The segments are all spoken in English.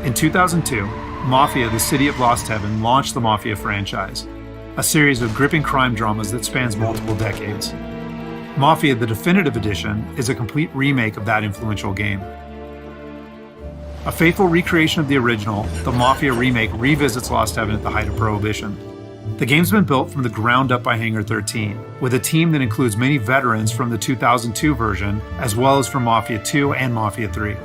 In 2002, Mafia, the City of Lost Heaven, launched the Mafia franchise, a series of gripping crime dramas that spans multiple decades. Mafia, the Definitive Edition, is a complete remake of that influential game. A faithful recreation of the original, the Mafia remake revisits Lost Heaven at the height of Prohibition. The game's been built from the ground up by Hangar 13, with a team that includes many veterans from the 2002 version, as well as from Mafia 2 and Mafia 3.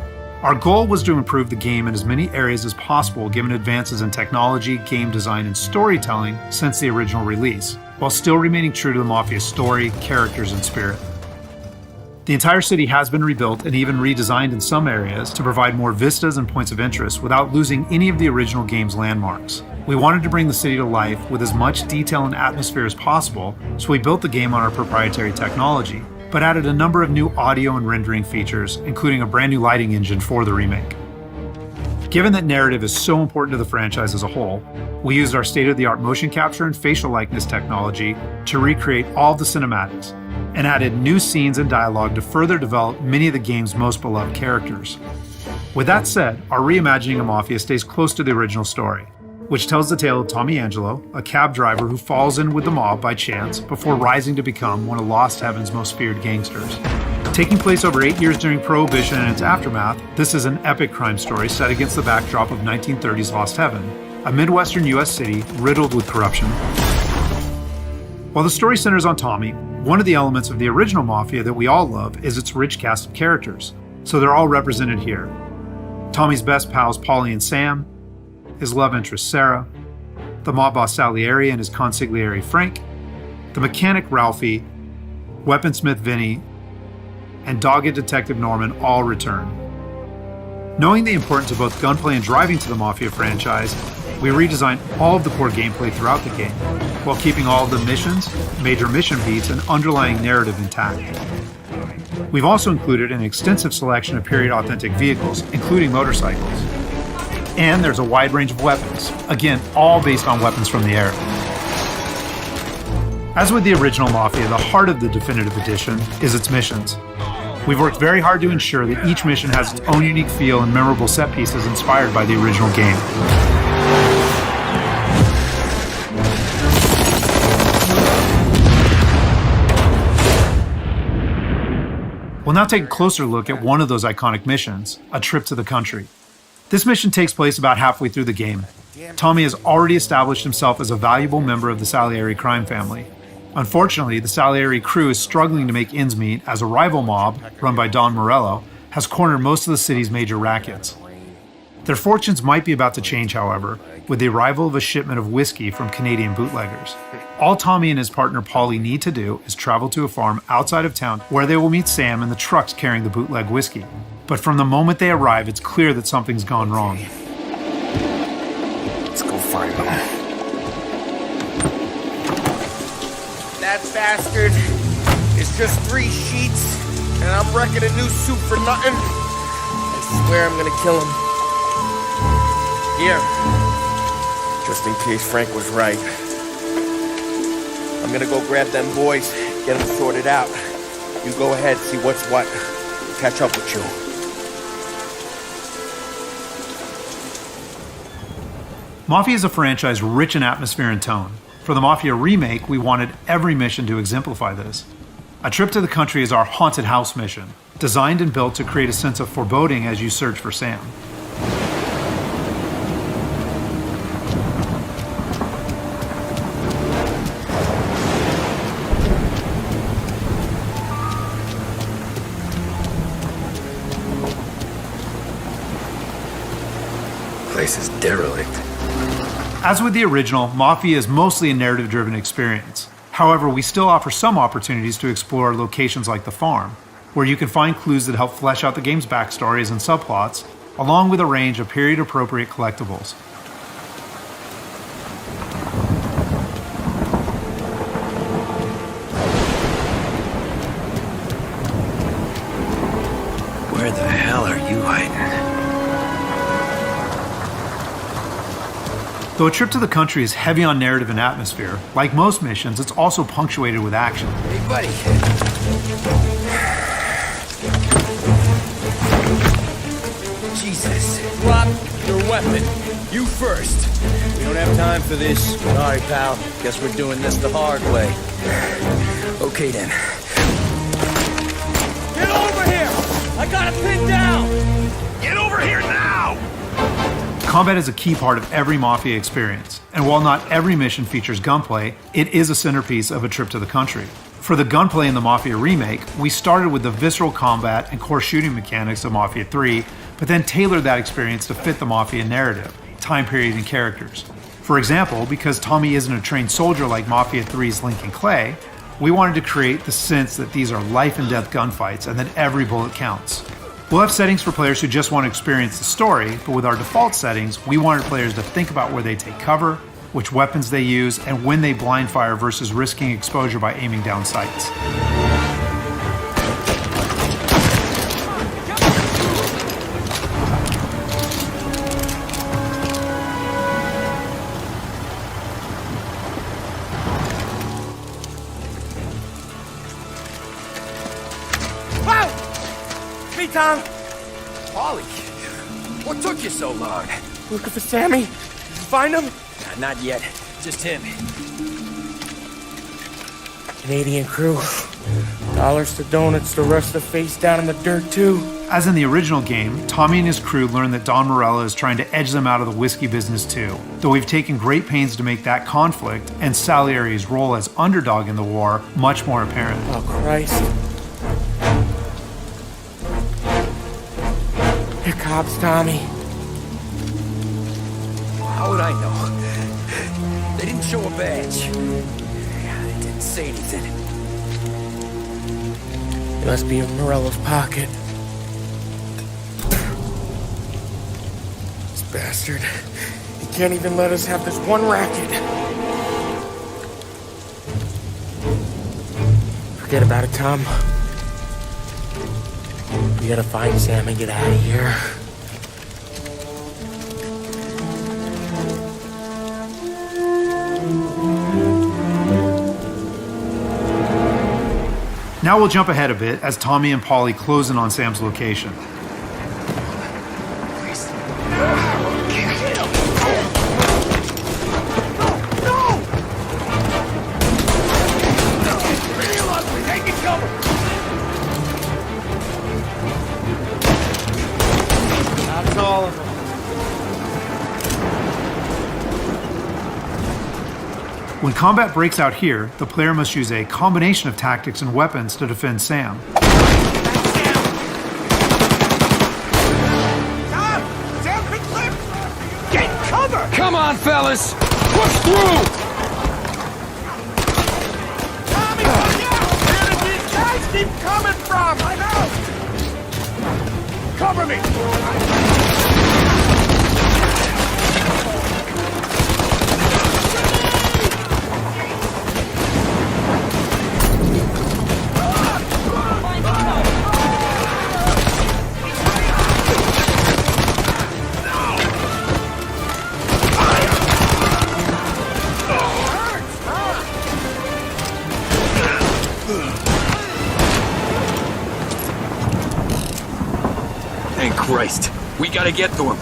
Our goal was to improve the game in as many areas as possible given advances in technology, game design, and storytelling since the original release, while still remaining true to the Mafia story, characters, and spirit. The entire city has been rebuilt and even redesigned in some areas to provide more vistas and points of interest without losing any of the original game's landmarks. We wanted to bring the city to life with as much detail and atmosphere as possible, so we built the game on our proprietary technology, but added a number of new audio and rendering features, including a brand new lighting engine for the remake. Given that narrative is so important to the franchise as a whole, we used our state-of-the-art motion capture and facial likeness technology to recreate all of the cinematics, and added new scenes and dialogue to further develop many of the game's most beloved characters. With that said, our reimagining of Mafia stays close to the original story, which tells the tale of Tommy Angelo, a cab driver who falls in with the mob by chance before rising to become one of Lost Heaven's most feared gangsters. Taking place over 8 years during Prohibition and its aftermath, this is an epic crime story set against the backdrop of 1930s Lost Heaven, a Midwestern U.S. city riddled with corruption. While the story centers on Tommy, one of the elements of the original Mafia that we all love is its rich cast of characters, so they're all represented here. Tommy's best pals Paulie and Sam, his love interest Sarah, the mob boss Salieri and his consigliere Frank, the mechanic Ralphie, weaponsmith Vinny, and dogged detective Norman all return. Knowing the importance of both gunplay and driving to the Mafia franchise, we redesigned all of the core gameplay throughout the game, while keeping all of the missions, major mission beats, and underlying narrative intact. We've also included an extensive selection of period-authentic vehicles, including motorcycles. And there's a wide range of weapons, again, all based on weapons from the era. As with the original Mafia, the heart of the Definitive Edition is its missions. We've worked very hard to ensure that each mission has its own unique feel and memorable set pieces inspired by the original game. We'll now take a closer look at one of those iconic missions, a trip to the country. This mission takes place about halfway through the game. Tommy has already established himself as a valuable member of the Salieri crime family. Unfortunately, the Salieri crew is struggling to make ends meet as a rival mob, run by Don Morello, has cornered most of the city's major rackets. Their fortunes might be about to change, however, with the arrival of a shipment of whiskey from Canadian bootleggers. All Tommy and his partner Paulie need to do is travel to a farm outside of town where they will meet Sam and the trucks carrying the bootleg whiskey. But from the moment they arrive, it's clear that something's gone wrong. Let's go find them. That bastard is just 3 sheets, and I'm wrecking a new suit for nothing. I swear I'm gonna kill him. Here, just in case Frank was right. I'm gonna go grab them boys, get them sorted out. You go ahead, see what's what. I'll catch up with you. Mafia is a franchise rich in atmosphere and tone. For the Mafia remake, we wanted every mission to exemplify this. A Trip to the Country is our haunted house mission, designed and built to create a sense of foreboding as you search for Sam. Place is derelict. As with the original, Mafia is mostly a narrative-driven experience. However, we still offer some opportunities to explore locations like the farm, where you can find clues that help flesh out the game's backstories and subplots, along with a range of period-appropriate collectibles. Where the hell are you hiding? Though A Trip to the Country is heavy on narrative and atmosphere, like most missions, it's also punctuated with action. Hey, buddy. Jesus. Rob, Your weapon. You first. We don't have time for this. Sorry, pal. Guess we're doing this the hard way. Okay then. Get over here! I got it pinned down! Get over here now! Combat is a key part of every Mafia experience, and while not every mission features gunplay, it is a centerpiece of a trip to the country. For the gunplay in the Mafia Remake, we started with the visceral combat and core shooting mechanics of Mafia 3, but then tailored that experience to fit the Mafia narrative, time period, and characters. For example, because Tommy isn't a trained soldier like Mafia 3's Lincoln Clay, we wanted to create the sense that these are life and death gunfights and that every bullet counts. We'll have settings for players who just want to experience the story, but with our default settings, we wanted players to think about where they take cover, which weapons they use, and when they blind fire versus risking exposure by aiming down sights. Tom! Ollie, what took you so long? Looking for Sammy? Did you find him? Not yet. Just him. Canadian crew. Dollars to donuts, the rest of the face down in the dirt too. As in the original game, Tommy and his crew learn that Don Morello is trying to edge them out of the whiskey business too, though we've taken great pains to make that conflict and Salieri's role as underdog in the war much more apparent. Oh, Christ. They're cops, Tommy. How would I know? They didn't show a badge. They didn't say anything. It must be in Morello's pocket. This bastard. He can't even let us have this one racket. Forget about it, Tom. We gotta find Sam and get out of here. Now we'll jump ahead a bit as Tommy and Polly close in on Sam's location. That's all of them. When combat breaks out here, the player must use a combination of tactics and weapons to defend Sam. Get cover! Come on, fellas! Push through! Tommy, look out! Where did these guys keep coming from? I know! Cover me! Thank Christ. We gotta get to him.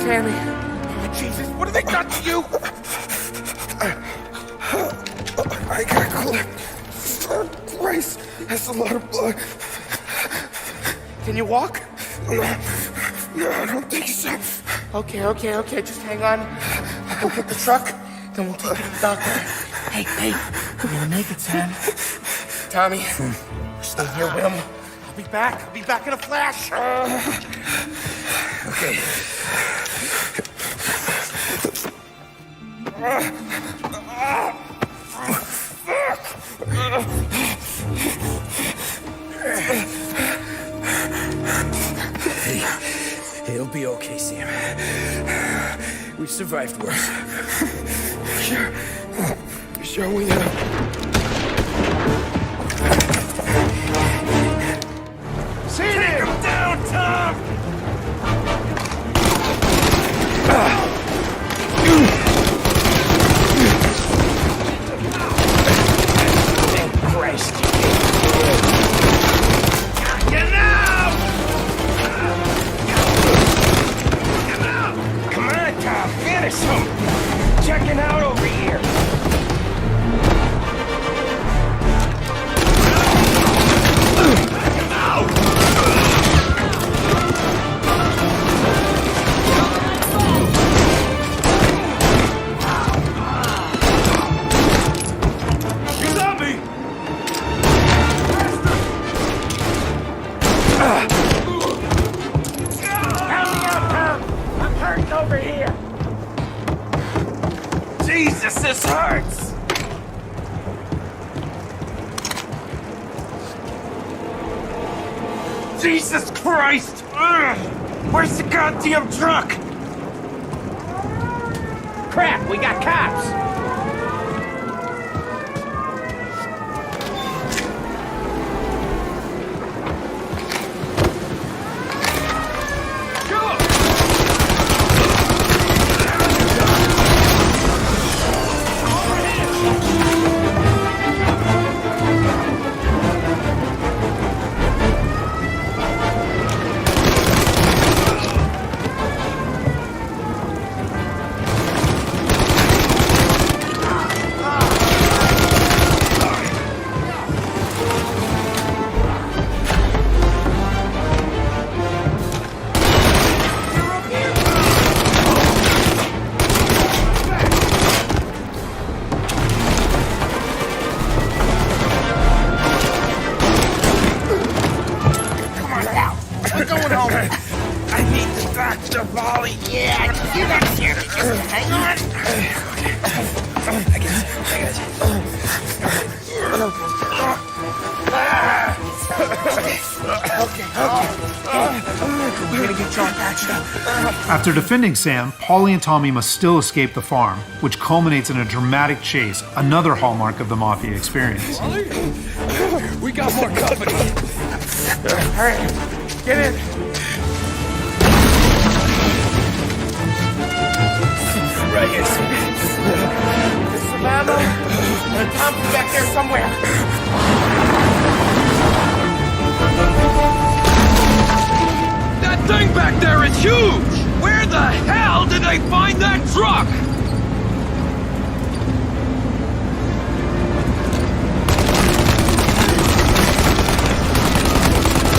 Sammy. Oh, Jesus, what have they done to you? I got clipped. Christ, that's a lot of blood. Can you walk? No, I don't think so. Okay, just hang on. We'll get the truck, then we'll take you to the doctor. Hey, we're gonna make it, Sam. Tommy, stay here with him. I'll be back in a flash. Okay. Hey, it'll be okay, Sam. We've survived worse. Sure we have. Take him down, Tom! Christ. This hurts! Jesus Christ! Ugh. Where's the goddamn truck? Crap, we got cops! After defending Sam, Paulie and Tommy must still escape the farm, which culminates in a dramatic chase, another hallmark of the Mafia experience. We got more company. All right, get in. Right here. There's some ammo, and Tom's back there somewhere. That thing back there is huge! Where the hell did they find that truck?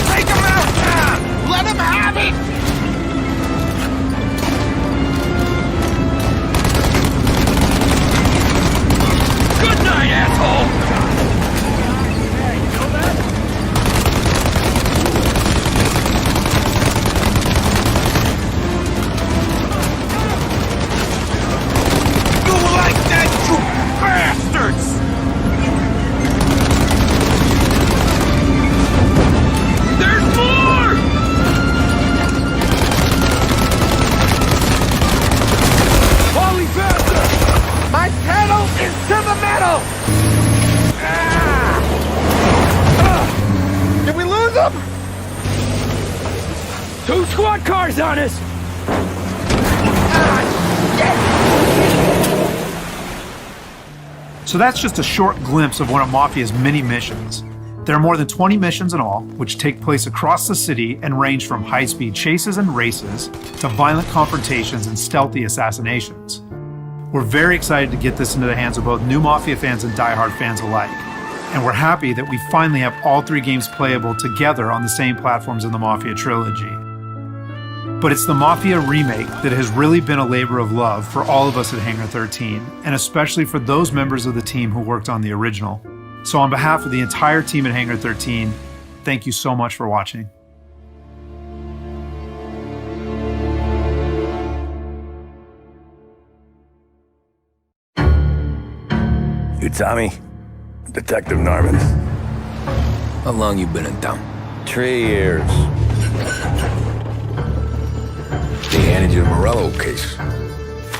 Take him out now! Let him have it! Good night, asshole! Two squad cars on us! So that's just a short glimpse of one of Mafia's many missions. There are more than 20 missions in all, which take place across the city and range from high-speed chases and races to violent confrontations and stealthy assassinations. We're very excited to get this into the hands of both new Mafia fans and die-hard fans alike. And we're happy that we finally have all three games playable together on the same platforms in the Mafia trilogy. But it's the Mafia Remake that has really been a labor of love for all of us at Hangar 13, and especially for those members of the team who worked on the original. So on behalf of the entire team at Hangar 13, thank you so much for watching. You Tommy? Detective Norman. How long you been in town? 3 years. They handed you the Morello case.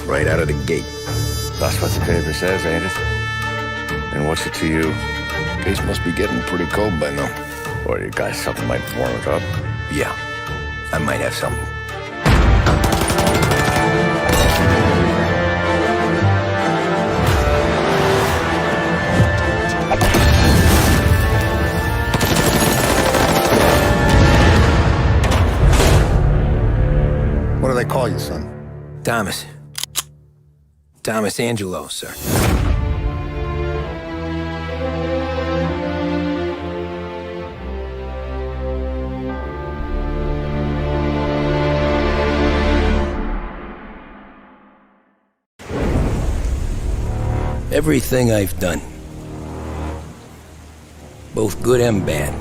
Right out of the gate. That's what the paper says, ain't it? And what's it to you? Case must be getting pretty cold by now. Or you got something might warm it up? Yeah, I might have something. What do they call you, son? Thomas. Thomas Angelo, sir. Everything I've done, both good and bad,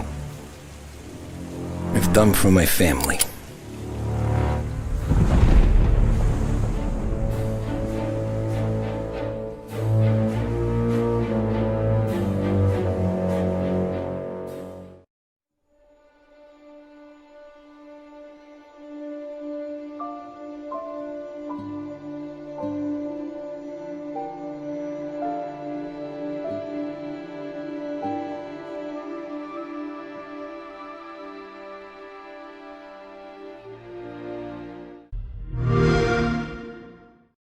I've done for my family.